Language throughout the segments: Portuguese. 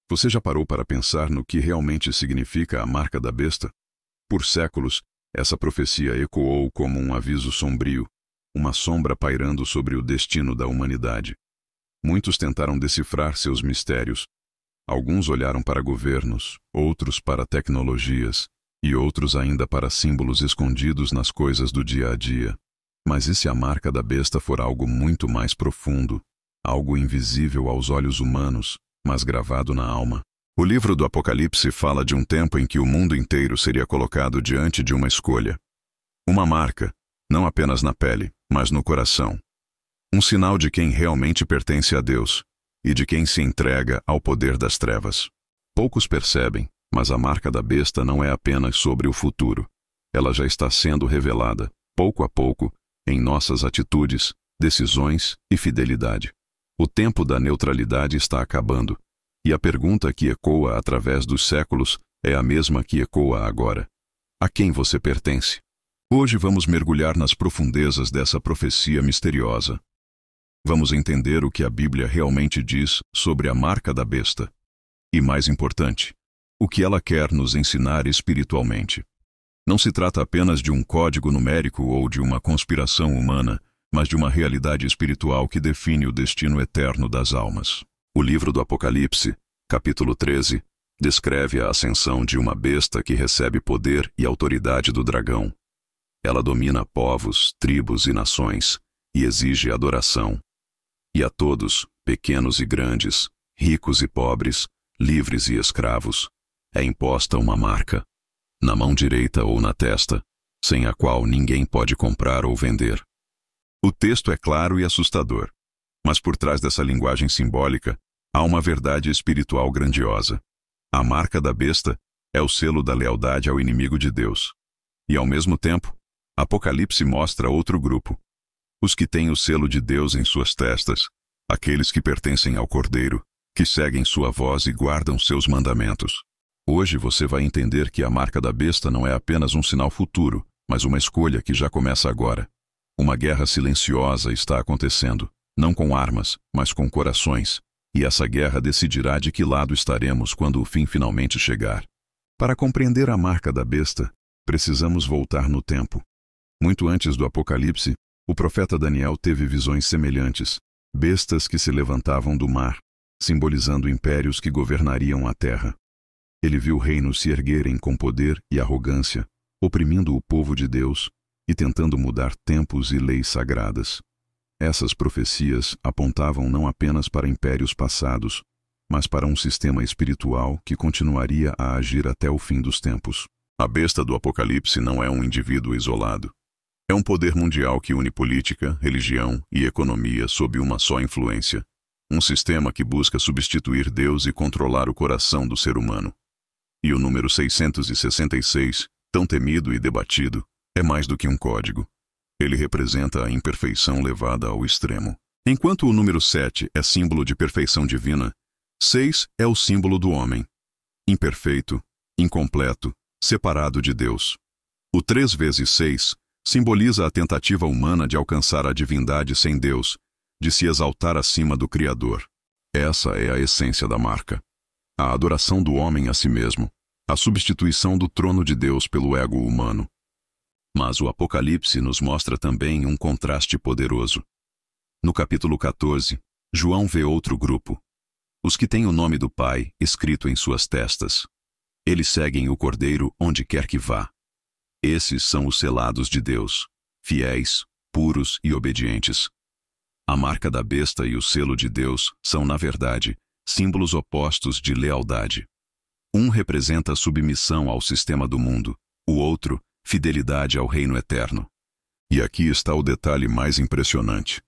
Você já parou para pensar no que realmente significa a marca da besta? Por séculos, essa profecia ecoou como um aviso sombrio, uma sombra pairando sobre o destino da humanidade. Muitos tentaram decifrar seus mistérios. Alguns olharam para governos, outros para tecnologias, e outros ainda para símbolos escondidos nas coisas do dia a dia. Mas e se a marca da besta for algo muito mais profundo, algo invisível aos olhos humanos, mas gravado na alma? O livro do Apocalipse fala de um tempo em que o mundo inteiro seria colocado diante de uma escolha. Uma marca, não apenas na pele, mas no coração. Um sinal de quem realmente pertence a Deus e de quem se entrega ao poder das trevas. Poucos percebem, mas a marca da besta não é apenas sobre o futuro. Ela já está sendo revelada, pouco a pouco, em nossas atitudes, decisões e fidelidade. O tempo da neutralidade está acabando, e a pergunta que ecoa através dos séculos é a mesma que ecoa agora. A quem você pertence? Hoje vamos mergulhar nas profundezas dessa profecia misteriosa. Vamos entender o que a Bíblia realmente diz sobre a marca da besta. E mais importante, o que ela quer nos ensinar espiritualmente. Não se trata apenas de um código numérico ou de uma conspiração humana, mas de uma realidade espiritual que define o destino eterno das almas. O livro do Apocalipse, capítulo 13, descreve a ascensão de uma besta que recebe poder e autoridade do dragão. Ela domina povos, tribos e nações, e exige adoração. E a todos, pequenos e grandes, ricos e pobres, livres e escravos, é imposta uma marca, na mão direita ou na testa, sem a qual ninguém pode comprar ou vender. O texto é claro e assustador, mas por trás dessa linguagem simbólica, há uma verdade espiritual grandiosa. A marca da besta é o selo da lealdade ao inimigo de Deus. E ao mesmo tempo, Apocalipse mostra outro grupo, os que têm o selo de Deus em suas testas, aqueles que pertencem ao Cordeiro, que seguem sua voz e guardam seus mandamentos. Hoje você vai entender que a marca da besta não é apenas um sinal futuro, mas uma escolha que já começa agora. Uma guerra silenciosa está acontecendo, não com armas, mas com corações, e essa guerra decidirá de que lado estaremos quando o fim finalmente chegar. Para compreender a marca da besta, precisamos voltar no tempo. Muito antes do Apocalipse, o profeta Daniel teve visões semelhantes, bestas que se levantavam do mar, simbolizando impérios que governariam a terra. Ele viu reinos se erguerem com poder e arrogância, oprimindo o povo de Deus e tentando mudar tempos e leis sagradas. Essas profecias apontavam não apenas para impérios passados, mas para um sistema espiritual que continuaria a agir até o fim dos tempos. A besta do Apocalipse não é um indivíduo isolado. É um poder mundial que une política, religião e economia sob uma só influência. Um sistema que busca substituir Deus e controlar o coração do ser humano. E o número 666, tão temido e debatido, é mais do que um código. Ele representa a imperfeição levada ao extremo. Enquanto o número 7 é símbolo de perfeição divina, 6 é o símbolo do homem. Imperfeito, incompleto, separado de Deus. O 3 vezes 6 simboliza a tentativa humana de alcançar a divindade sem Deus, de se exaltar acima do Criador. Essa é a essência da marca. A adoração do homem a si mesmo, a substituição do trono de Deus pelo ego humano. Mas o Apocalipse nos mostra também um contraste poderoso. No capítulo 14, João vê outro grupo. Os que têm o nome do Pai escrito em suas testas. Eles seguem o Cordeiro onde quer que vá. Esses são os selados de Deus, fiéis, puros e obedientes. A marca da besta e o selo de Deus são, na verdade, símbolos opostos de lealdade. Um representa submissão ao sistema do mundo, o outro, fidelidade ao reino eterno. E aqui está o detalhe mais impressionante.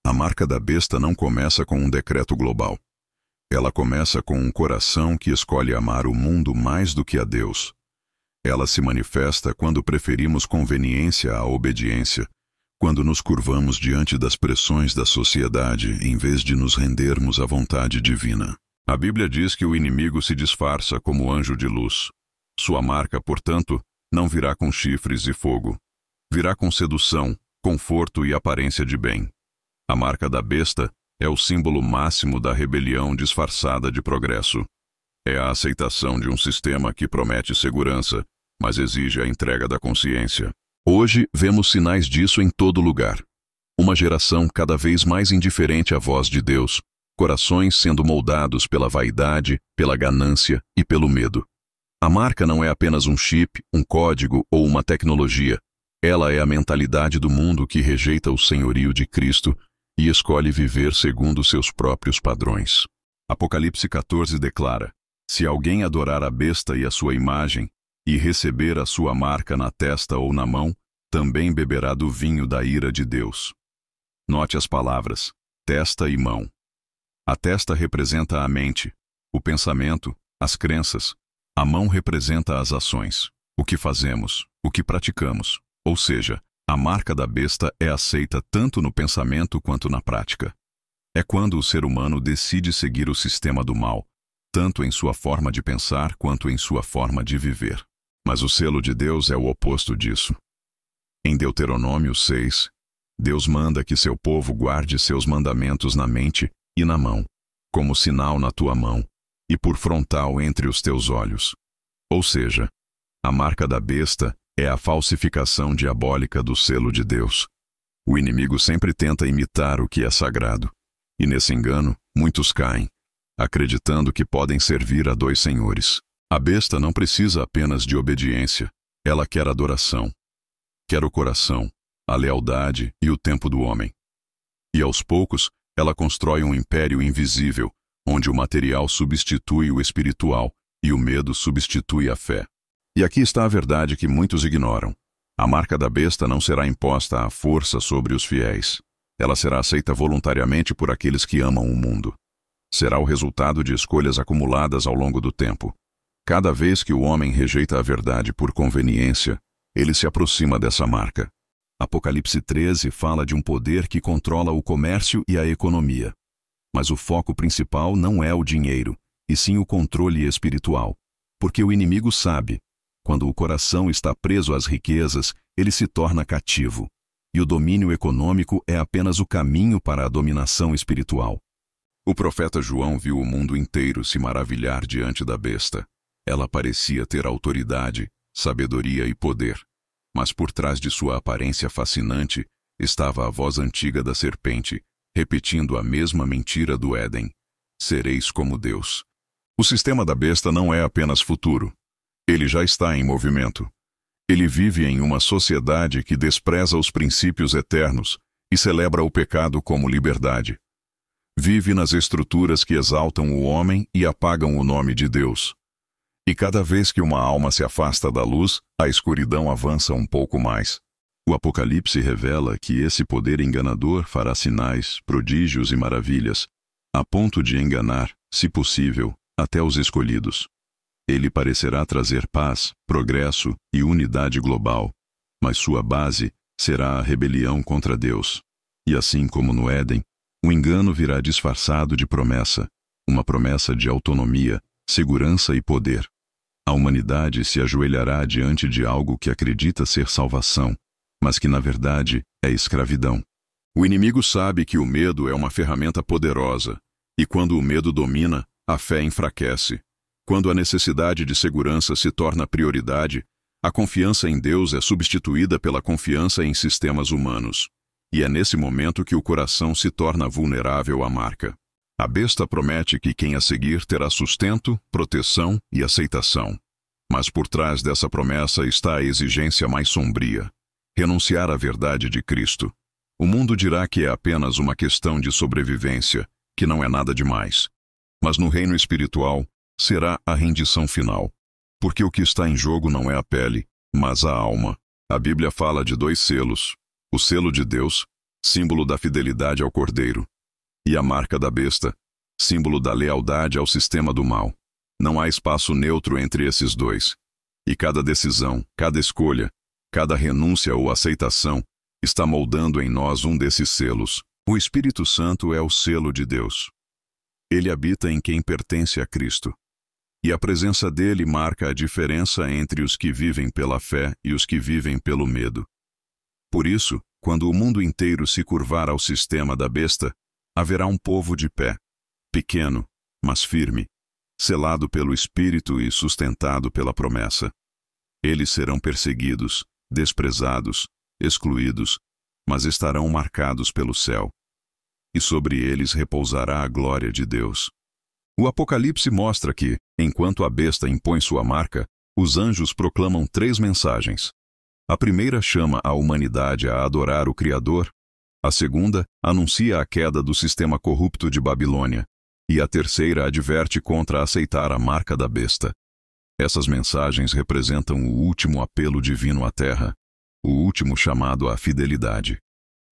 A marca da besta não começa com um decreto global. Ela começa com um coração que escolhe amar o mundo mais do que a Deus. Ela se manifesta quando preferimos conveniência à obediência, quando nos curvamos diante das pressões da sociedade em vez de nos rendermos à vontade divina. A Bíblia diz que o inimigo se disfarça como anjo de luz. Sua marca, portanto, não virá com chifres e fogo. Virá com sedução, conforto e aparência de bem. A marca da besta é o símbolo máximo da rebelião disfarçada de progresso. É a aceitação de um sistema que promete segurança, mas exige a entrega da consciência. Hoje, vemos sinais disso em todo lugar. Uma geração cada vez mais indiferente à voz de Deus, corações sendo moldados pela vaidade, pela ganância e pelo medo. A marca não é apenas um chip, um código ou uma tecnologia. Ela é a mentalidade do mundo que rejeita o senhorio de Cristo e escolhe viver segundo seus próprios padrões. Apocalipse 14 declara: se alguém adorar a besta e a sua imagem, e receber a sua marca na testa ou na mão, também beberá do vinho da ira de Deus. Note as palavras, testa e mão. A testa representa a mente, o pensamento, as crenças. A mão representa as ações, o que fazemos, o que praticamos. Ou seja, a marca da besta é aceita tanto no pensamento quanto na prática. É quando o ser humano decide seguir o sistema do mal, tanto em sua forma de pensar quanto em sua forma de viver. Mas o selo de Deus é o oposto disso. Em Deuteronômio 6, Deus manda que seu povo guarde seus mandamentos na mente e na mão, como sinal na tua mão, e por frontal entre os teus olhos. Ou seja, a marca da besta é a falsificação diabólica do selo de Deus. O inimigo sempre tenta imitar o que é sagrado, e nesse engano, muitos caem, acreditando que podem servir a dois senhores. A besta não precisa apenas de obediência, ela quer adoração. Quer o coração, a lealdade e o tempo do homem. E aos poucos, ela constrói um império invisível, onde o material substitui o espiritual e o medo substitui a fé. E aqui está a verdade que muitos ignoram. A marca da besta não será imposta à força sobre os fiéis. Ela será aceita voluntariamente por aqueles que amam o mundo. Será o resultado de escolhas acumuladas ao longo do tempo. Cada vez que o homem rejeita a verdade por conveniência, ele se aproxima dessa marca. Apocalipse 13 fala de um poder que controla o comércio e a economia. Mas o foco principal não é o dinheiro, e sim o controle espiritual. Porque o inimigo sabe, quando o coração está preso às riquezas, ele se torna cativo. E o domínio econômico é apenas o caminho para a dominação espiritual. O profeta João viu o mundo inteiro se maravilhar diante da besta. Ela parecia ter autoridade, sabedoria e poder. Mas por trás de sua aparência fascinante, estava a voz antiga da serpente, repetindo a mesma mentira do Éden: sereis como Deus. O sistema da besta não é apenas futuro. Ele já está em movimento. Ele vive em uma sociedade que despreza os princípios eternos e celebra o pecado como liberdade. Vive nas estruturas que exaltam o homem e apagam o nome de Deus. E cada vez que uma alma se afasta da luz, a escuridão avança um pouco mais. O Apocalipse revela que esse poder enganador fará sinais, prodígios e maravilhas, a ponto de enganar, se possível, até os escolhidos. Ele parecerá trazer paz, progresso e unidade global, mas sua base será a rebelião contra Deus. E assim como no Éden, o engano virá disfarçado de promessa, uma promessa de autonomia, segurança e poder. A humanidade se ajoelhará diante de algo que acredita ser salvação, mas que na verdade é escravidão. O inimigo sabe que o medo é uma ferramenta poderosa, e quando o medo domina, a fé enfraquece. Quando a necessidade de segurança se torna prioridade, a confiança em Deus é substituída pela confiança em sistemas humanos. E é nesse momento que o coração se torna vulnerável à marca. A besta promete que quem a seguir terá sustento, proteção e aceitação. Mas por trás dessa promessa está a exigência mais sombria: renunciar à verdade de Cristo. O mundo dirá que é apenas uma questão de sobrevivência, que não é nada demais. Mas no reino espiritual, será a rendição final. Porque o que está em jogo não é a pele, mas a alma. A Bíblia fala de dois selos: o selo de Deus, símbolo da fidelidade ao Cordeiro, e a marca da besta, símbolo da lealdade ao sistema do mal. Não há espaço neutro entre esses dois. E cada decisão, cada escolha, cada renúncia ou aceitação está moldando em nós um desses selos. O Espírito Santo é o selo de Deus. Ele habita em quem pertence a Cristo. E a presença dele marca a diferença entre os que vivem pela fé e os que vivem pelo medo. Por isso, quando o mundo inteiro se curvar ao sistema da besta, haverá um povo de pé, pequeno, mas firme, selado pelo Espírito e sustentado pela promessa. Eles serão perseguidos, desprezados, excluídos, mas estarão marcados pelo céu. E sobre eles repousará a glória de Deus. O Apocalipse mostra que, enquanto a besta impõe sua marca, os anjos proclamam 3 mensagens. A primeira chama a humanidade a adorar o Criador, a segunda anuncia a queda do sistema corrupto de Babilônia, e a terceira adverte contra aceitar a marca da besta. Essas mensagens representam o último apelo divino à Terra, o último chamado à fidelidade.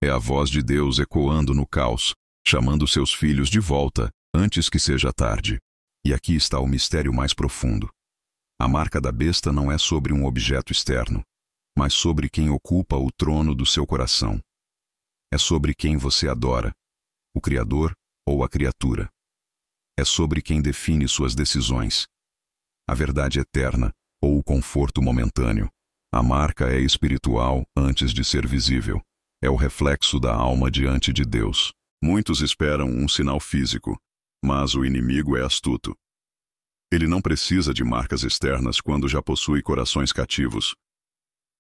É a voz de Deus ecoando no caos, chamando seus filhos de volta antes que seja tarde. E aqui está o mistério mais profundo. A marca da besta não é sobre um objeto externo, mas sobre quem ocupa o trono do seu coração. É sobre quem você adora, o Criador ou a criatura. É sobre quem define suas decisões. A verdade eterna ou o conforto momentâneo. A marca é espiritual antes de ser visível. É o reflexo da alma diante de Deus. Muitos esperam um sinal físico, mas o inimigo é astuto. Ele não precisa de marcas externas quando já possui corações cativos.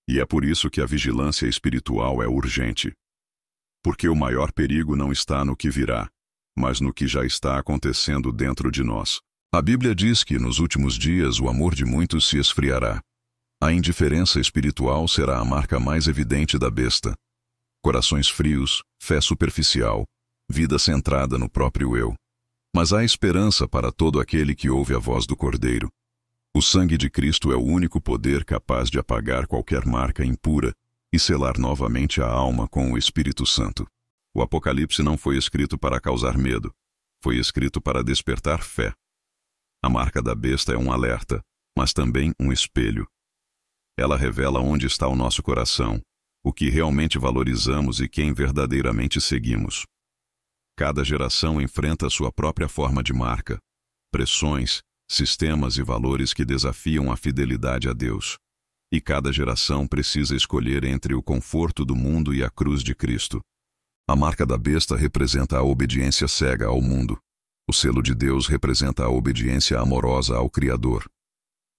E é por isso que a vigilância espiritual é urgente. Porque o maior perigo não está no que virá, mas no que já está acontecendo dentro de nós. A Bíblia diz que nos últimos dias o amor de muitos se esfriará. A indiferença espiritual será a marca mais evidente da besta. Corações frios, fé superficial, vida centrada no próprio eu. Mas há esperança para todo aquele que ouve a voz do Cordeiro. O sangue de Cristo é o único poder capaz de apagar qualquer marca impura e selar novamente a alma com o Espírito Santo. O Apocalipse não foi escrito para causar medo, foi escrito para despertar fé. A marca da besta é um alerta, mas também um espelho. Ela revela onde está o nosso coração, o que realmente valorizamos e quem verdadeiramente seguimos. Cada geração enfrenta sua própria forma de marca, pressões, sistemas e valores que desafiam a fidelidade a Deus. E cada geração precisa escolher entre o conforto do mundo e a cruz de Cristo. A marca da besta representa a obediência cega ao mundo. O selo de Deus representa a obediência amorosa ao Criador.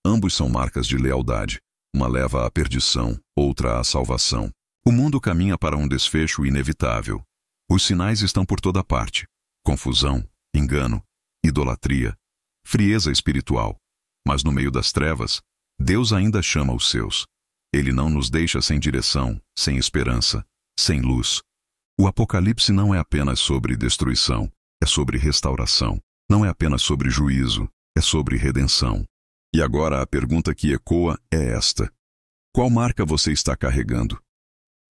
Ambos são marcas de lealdade. Uma leva à perdição, outra à salvação. O mundo caminha para um desfecho inevitável. Os sinais estão por toda parte. Confusão, engano, idolatria, frieza espiritual. Mas no meio das trevas, Deus ainda chama os seus. Ele não nos deixa sem direção, sem esperança, sem luz. O Apocalipse não é apenas sobre destruição, é sobre restauração. Não é apenas sobre juízo, é sobre redenção. E agora a pergunta que ecoa é esta: qual marca você está carregando?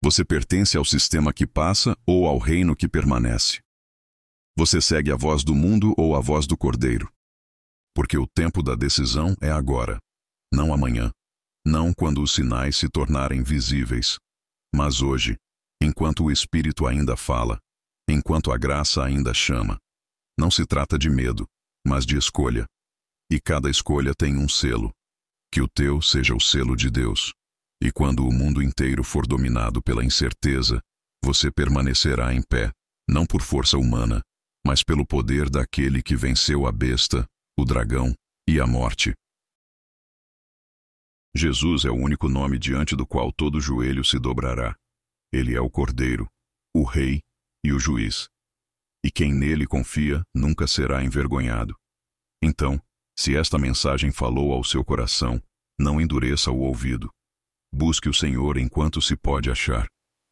Você pertence ao sistema que passa ou ao reino que permanece? Você segue a voz do mundo ou a voz do Cordeiro? Porque o tempo da decisão é agora, não amanhã, não quando os sinais se tornarem visíveis, mas hoje, enquanto o Espírito ainda fala, enquanto a graça ainda chama. Não se trata de medo, mas de escolha. E cada escolha tem um selo. Que o teu seja o selo de Deus. E quando o mundo inteiro for dominado pela incerteza, você permanecerá em pé, não por força humana, mas pelo poder daquele que venceu a besta, o dragão e a morte. Jesus é o único nome diante do qual todo joelho se dobrará. Ele é o Cordeiro, o Rei e o Juiz. E quem nele confia nunca será envergonhado. Então, se esta mensagem falou ao seu coração, não endureça o ouvido. Busque o Senhor enquanto se pode achar.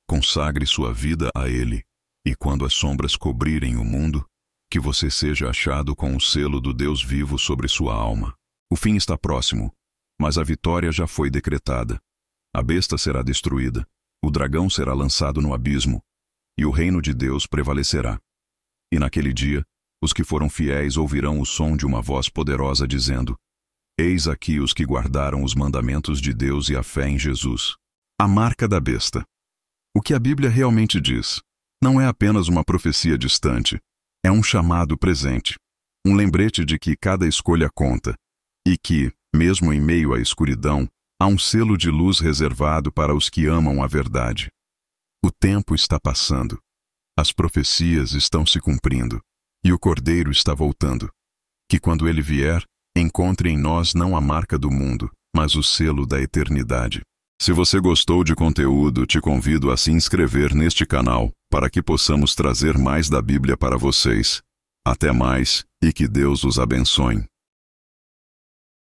Consagre sua vida a Ele. E quando as sombras cobrirem o mundo, que você seja achado com o selo do Deus vivo sobre sua alma. O fim está próximo, mas a vitória já foi decretada. A besta será destruída, o dragão será lançado no abismo, e o reino de Deus prevalecerá. E naquele dia, os que foram fiéis ouvirão o som de uma voz poderosa dizendo: Eis aqui os que guardaram os mandamentos de Deus e a fé em Jesus. A marca da besta. O que a Bíblia realmente diz não é apenas uma profecia distante, é um chamado presente, um lembrete de que cada escolha conta, e que, mesmo em meio à escuridão, há um selo de luz reservado para os que amam a verdade. O tempo está passando, as profecias estão se cumprindo, e o Cordeiro está voltando. que quando ele vier, encontre em nós não a marca do mundo, mas o selo da eternidade. Se você gostou de conteúdo, te convido a se inscrever neste canal, para que possamos trazer mais da Bíblia para vocês. Até mais, e que Deus os abençoe.